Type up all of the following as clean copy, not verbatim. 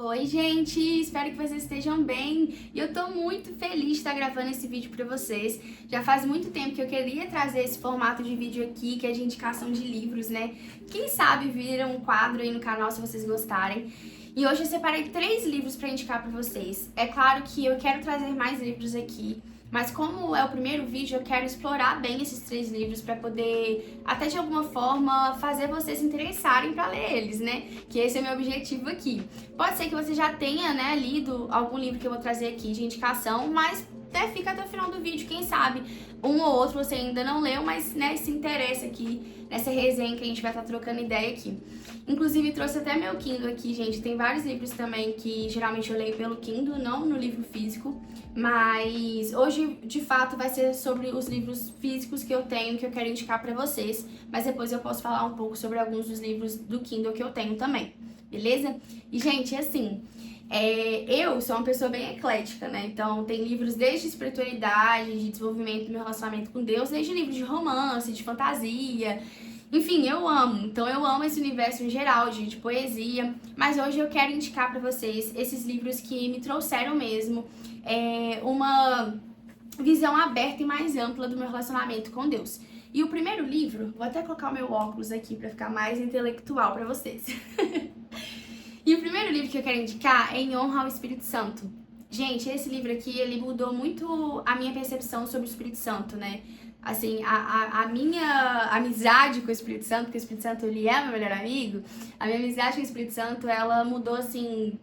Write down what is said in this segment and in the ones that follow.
Oi, gente! Espero que vocês estejam bem e eu tô muito feliz de estar gravando esse vídeo pra vocês. Já faz muito tempo que eu queria trazer esse formato de vídeo aqui, que é de indicação de livros, né? Quem sabe vira um quadro aí no canal se vocês gostarem. E hoje eu separei 3 livros pra indicar pra vocês. É claro que eu quero trazer mais livros aqui, mas como é o primeiro vídeo, eu quero explorar bem esses 3 livros para poder, até de alguma forma, fazer vocês se interessarem para ler eles, né? Que esse é o meu objetivo aqui. Pode ser que você já tenha, né, lido algum livro que eu vou trazer aqui de indicação, mas fica até o final do vídeo, quem sabe um ou outro você ainda não leu, mas né, se interessa aqui nessa resenha que a gente vai estar trocando ideia aqui. Inclusive trouxe até meu Kindle aqui, gente. Tem vários livros também que geralmente eu leio pelo Kindle, não no livro físico, mas hoje de fato vai ser sobre os livros físicos que eu tenho, que eu quero indicar pra vocês, mas depois eu posso falar um pouco sobre alguns dos livros do Kindle que eu tenho também, beleza? E gente, assim, eu sou uma pessoa bem eclética, né? Então tem livros desde espiritualidade, de desenvolvimento do meu relacionamento com Deus, desde livros de romance, de fantasia. Enfim, eu amo. Então eu amo esse universo em geral, de poesia. Mas hoje eu quero indicar pra vocês esses livros que me trouxeram mesmo uma visão aberta e mais ampla do meu relacionamento com Deus. E o primeiro livro, vou até colocar o meu óculos aqui pra ficar mais intelectual pra vocês. E o primeiro livro que eu quero indicar é Em Honra ao Espírito Santo. Gente, esse livro aqui, ele mudou muito a minha percepção sobre o Espírito Santo, né? Assim, a minha amizade com o Espírito Santo, porque o Espírito Santo, ele é meu melhor amigo, a minha amizade com o Espírito Santo, ela mudou, assim,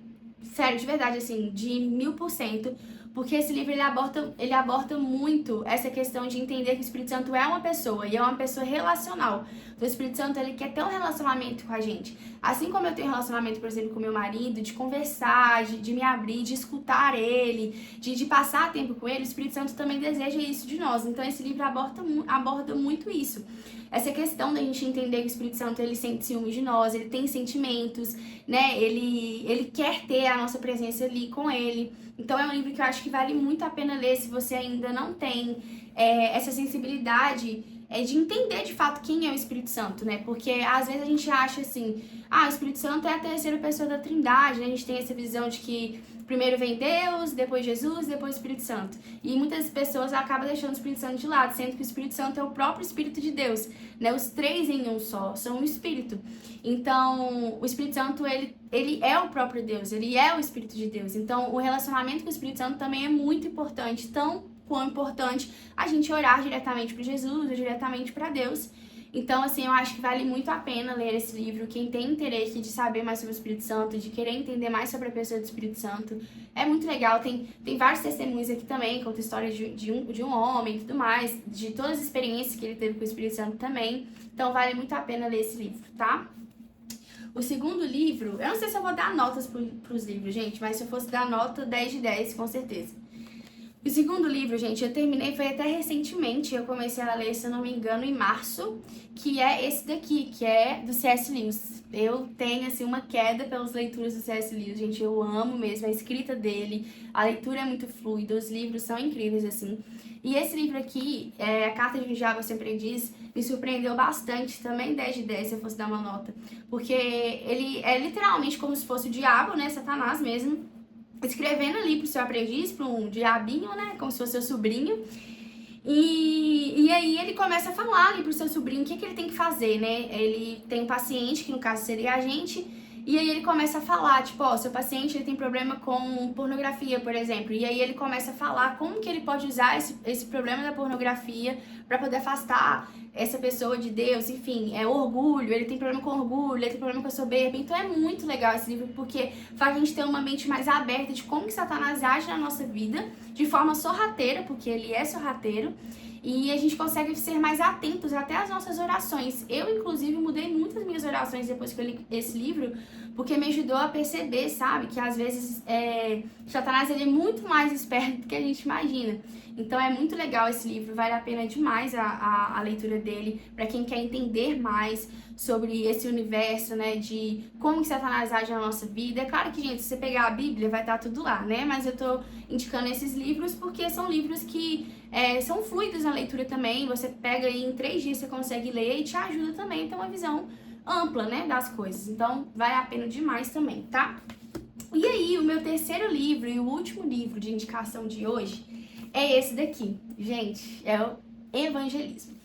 sério, de verdade, assim, de 1000%, porque esse livro, ele aborda muito essa questão de entender que o Espírito Santo é uma pessoa, e é uma pessoa relacional. Então, o Espírito Santo, ele quer ter um relacionamento com a gente. Assim como eu tenho um relacionamento, por exemplo, com meu marido, de conversar, de me abrir, de escutar ele, de passar tempo com ele, o Espírito Santo também deseja isso de nós. Então, esse livro aborda muito isso. Essa questão da gente entender que o Espírito Santo, ele sente ciúme de nós, ele tem sentimentos, né? Ele quer ter a nossa presença ali com ele. Então é um livro que eu acho que vale muito a pena ler se você ainda não tem essa sensibilidade de entender de fato quem é o Espírito Santo, né? Porque às vezes a gente acha assim, o Espírito Santo é a terceira pessoa da Trindade, né? A gente tem essa visão de que primeiro vem Deus, depois Jesus, depois o Espírito Santo. E muitas pessoas acabam deixando o Espírito Santo de lado, sendo que o Espírito Santo é o próprio Espírito de Deus, né? Os 3 em um só, são um Espírito. Então, o Espírito Santo, ele é o próprio Deus, ele é o Espírito de Deus. Então, o relacionamento com o Espírito Santo também é muito importante, tão quão importante a gente orar diretamente para Jesus ou diretamente para Deus. Então, assim, eu acho que vale muito a pena ler esse livro. Quem tem interesse de saber mais sobre o Espírito Santo, de querer entender mais sobre a pessoa do Espírito Santo, é muito legal. Tem vários testemunhos aqui também, conta histórias de um homem e tudo mais, de todas as experiências que ele teve com o Espírito Santo também. Então, vale muito a pena ler esse livro, tá? O segundo livro, eu não sei se eu vou dar notas pros livros, gente, mas se eu fosse dar nota, 10 de 10, com certeza. O segundo livro, gente, eu terminei, foi até recentemente, eu comecei a ler, se eu não me engano, em março, que é esse daqui, que é do C.S. Lewis. Eu tenho, assim, uma queda pelas leituras do C.S. Lewis, gente, eu amo mesmo a escrita dele, a leitura é muito fluida, os livros são incríveis, assim. E esse livro aqui, A Carta de um Diabo Aos Aprendiz, me surpreendeu bastante, também 10 de 10, se eu fosse dar uma nota, porque ele é literalmente como se fosse o diabo, né, Satanás mesmo, escrevendo ali pro seu aprendiz, para um diabinho, né, como se fosse seu sobrinho. E aí ele começa a falar ali pro seu sobrinho o que ele tem que fazer, né? Ele tem um paciente, que no caso seria a gente, e aí ele começa a falar, tipo, seu paciente ele tem problema com pornografia, por exemplo. E aí ele começa a falar como que ele pode usar esse problema da pornografia para poder afastar essa pessoa de Deus, enfim, orgulho, ele tem problema com orgulho, ele tem problema com a soberba. Então é muito legal esse livro, porque faz a gente ter uma mente mais aberta de como que Satanás age na nossa vida, de forma sorrateira, porque ele é sorrateiro, e a gente consegue ser mais atentos até às nossas orações. Eu, inclusive, mudei muitas minhas orações depois que eu li esse livro, porque me ajudou a perceber, sabe, que às vezes Satanás ele é muito mais esperto do que a gente imagina. Então é muito legal esse livro, vale a pena demais a leitura dele, para quem quer entender mais sobre esse universo, né, de como que Satanás age na nossa vida. É claro que, gente, se você pegar a Bíblia, vai estar tudo lá, né, mas eu tô indicando esses livros porque são livros que são fluidos na leitura também, você pega aí em 3 dias, você consegue ler e te ajuda também a ter uma visão ampla, né, das coisas. Então, vale a pena demais também, tá? E aí, E o meu terceiro livro e o último livro de indicação de hoje é esse daqui, gente, é o Evangelismo.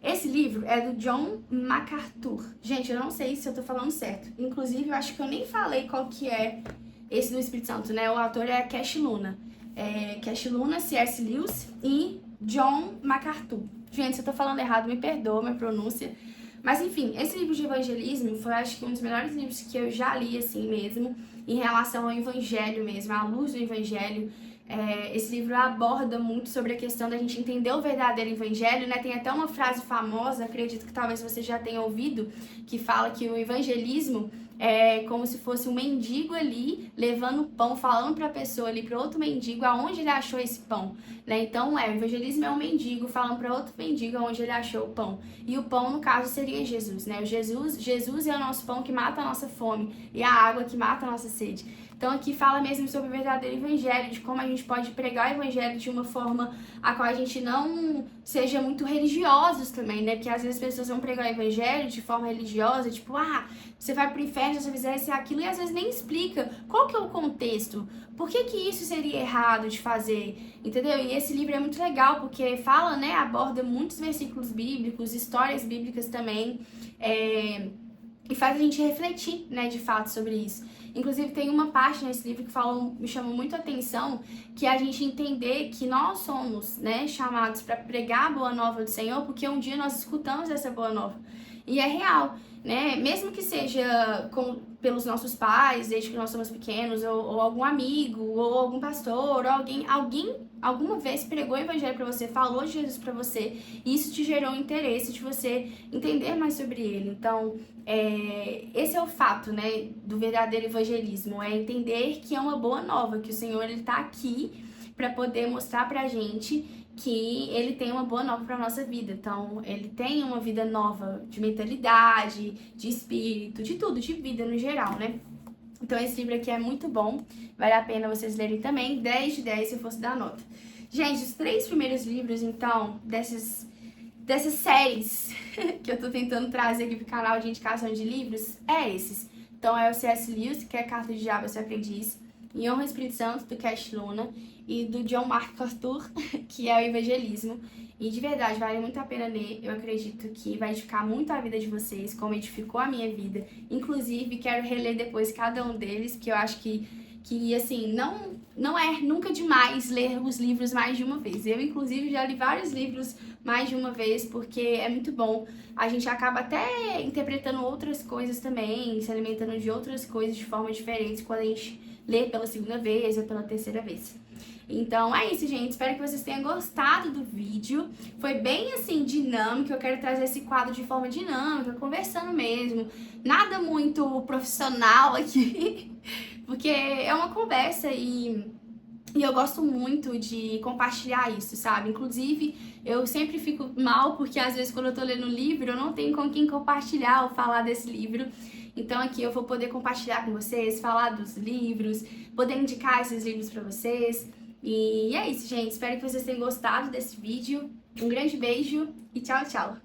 Esse livro é do John MacArthur. Gente, eu não sei se eu tô falando certo. Inclusive, eu acho que eu nem falei qual que é esse do Espírito Santo, né? O autor é Cash Luna. Cash Luna, C.S. Lewis e John MacArthur. Gente, se eu tô falando errado, me perdoa minha pronúncia. Mas enfim, esse livro de evangelismo foi, acho que, um dos melhores livros que eu já li, assim mesmo, em relação ao evangelho mesmo, à luz do evangelho. Esse livro aborda muito sobre a questão da gente entender o verdadeiro evangelho, né? Tem até uma frase famosa, acredito que talvez você já tenha ouvido, que fala que o evangelismo é como se fosse um mendigo ali levando pão, falando para a pessoa ali, para outro mendigo, aonde ele achou esse pão, né? Então, o evangelismo é um mendigo falando para outro mendigo aonde ele achou o pão. E o pão, no caso, seria Jesus, né? Jesus é o nosso pão que mata a nossa fome e a água que mata a nossa sede. Então aqui fala mesmo sobre o verdadeiro evangelho, de como a gente pode pregar o evangelho de uma forma a qual a gente não seja muito religiosos também, né? Porque às vezes as pessoas vão pregar o evangelho de forma religiosa, tipo, você vai pro inferno se você fizer isso e aquilo, e às vezes nem explica qual que é o contexto, por que que isso seria errado de fazer, entendeu? E esse livro é muito legal, porque fala, né, aborda muitos versículos bíblicos, histórias bíblicas também, e faz a gente refletir, né, de fato sobre isso. Inclusive tem uma parte nesse livro que me chamou muito a atenção, que é a gente entender que nós somos, né, chamados para pregar a boa nova do Senhor, porque um dia nós escutamos essa boa nova. E é real, né? Mesmo que seja pelos nossos pais, desde que nós somos pequenos, ou algum amigo, ou algum pastor, ou alguém alguma vez pregou o evangelho para você, falou de Jesus para você, e isso te gerou interesse de você entender mais sobre ele. Então, esse é o fato, né, do verdadeiro evangelismo, é entender que é uma boa nova, que o Senhor ele tá aqui para poder mostrar pra gente que ele tem uma boa nova para nossa vida. Então, ele tem uma vida nova de mentalidade, de espírito, de tudo, de vida no geral, né? Então, esse livro aqui é muito bom, vale a pena vocês lerem também, 10 de 10 se eu fosse dar nota. Gente, os 3 primeiros livros, então, dessas séries que eu tô tentando trazer aqui pro canal de indicação de livros, esses. Então, é o C.S. Lewis, que é Carta de Diabo, Seu Aprendiz, Em Honra ao Espírito Santo, do Cash Luna, e do John MacArthur, que é o Evangelismo. E de verdade, vale muito a pena ler. Eu acredito que vai edificar muito a vida de vocês, como edificou a minha vida. Inclusive, quero reler depois cada um deles, porque eu acho que assim, não é nunca demais ler os livros mais de uma vez. Eu, inclusive, já li vários livros mais de uma vez, porque é muito bom. A gente acaba até interpretando outras coisas também, se alimentando de outras coisas de forma diferente quando a gente lê pela segunda vez ou pela terceira vez. Então é isso, gente. Espero que vocês tenham gostado do vídeo. Foi bem, assim, dinâmico. Eu quero trazer esse quadro de forma dinâmica, conversando mesmo. Nada muito profissional aqui, porque é uma conversa e eu gosto muito de compartilhar isso, sabe? Inclusive, eu sempre fico mal porque às vezes quando eu tô lendo um livro, eu não tenho com quem compartilhar ou falar desse livro. Então aqui eu vou poder compartilhar com vocês, falar dos livros, poder indicar esses livros pra vocês. E é isso, gente. Espero que vocês tenham gostado desse vídeo. Um grande beijo e tchau, tchau!